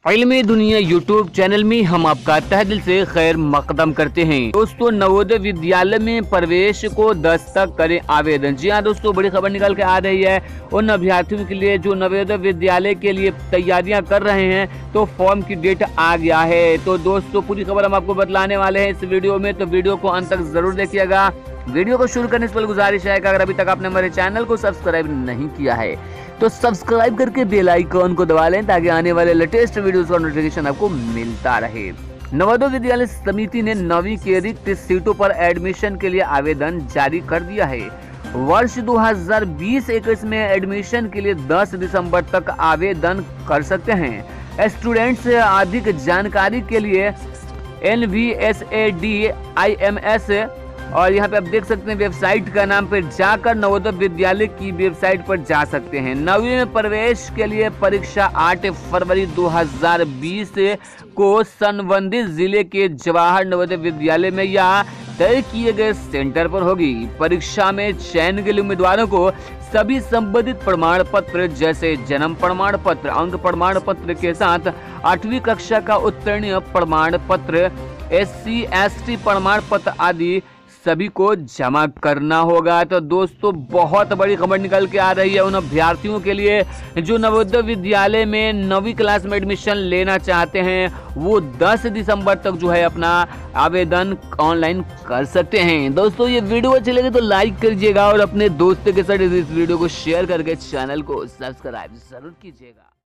इल्मी दुनिया YouTube channel में हम आपका तहे दिल से खैर मकदम करते हैं। दोस्तों, नवोदय विद्यालय में प्रवेश को 10 तक करें आवेदन। जी हाँ दोस्तों, बड़ी खबर निकल के आ रही है उन अभ्यर्थियों के लिए जो नवोदय विद्यालय के लिए तैयारियां कर रहे हैं, तो फॉर्म की डेट आ गया है। तो दोस्तों, पूरी खबर हम आपको बतलाने वाले हैं इस वीडियो में, तो वीडियो को अंत तक जरूर देखिएगा। वीडियो को शुरू करने से पहले गुजारिश है कि अगर अभी तक आपने हमारे चैनल को सब्सक्राइब नहीं किया है तो सब्सक्राइब करके बेल आइकॉन को दबा लें ताकि आने वाले लेटेस्ट वीडियोस का नोटिफिकेशन आपको मिलता रहे। नवोदय विद्यालय समिति ने 9वीं के रिक्त सीटों पर एडमिशन के लिए आवेदन जारी कर दिया है। वर्ष 2020-21 में एडमिशन के लिए 10 दिसंबर तक आवेदन कर सकते हैं। स्टूडेंट्स अधिक जानकारी के लिए NVSADIMS और यहाँ पे आप देख सकते हैं वेबसाइट का नाम पे जाकर नवोदय विद्यालय की वेबसाइट पर जा सकते हैं। 9वीं में प्रवेश के लिए परीक्षा 8 फरवरी 2020 को संबंधित जिले के जवाहर नवोदय विद्यालय में या तय किए गए सेंटर पर होगी। परीक्षा में चयन के लिए उम्मीदवारों को सभी संबंधित प्रमाण पत्र जैसे जन्म प्रमाण पत्र, अंक प्रमाण पत्र के साथ 8वीं कक्षा का उत्तीर्ण प्रमाण पत्र, SC/ST प्रमाण पत्र आदि सभी को जमा करना होगा। तो दोस्तों, बहुत बड़ी खबर निकल के आ रही है उन अभ्यर्थियों के लिए जो नवोदय विद्यालय में 9वीं क्लास में एडमिशन लेना चाहते हैं। वो 10 दिसंबर तक जो है अपना आवेदन ऑनलाइन कर सकते हैं। दोस्तों, ये वीडियो अच्छी लगे तो लाइक करिएगा और अपने दोस्तों के साथ इस वीडियो को शेयर करके चैनल को सब्सक्राइब जरूर कीजिएगा।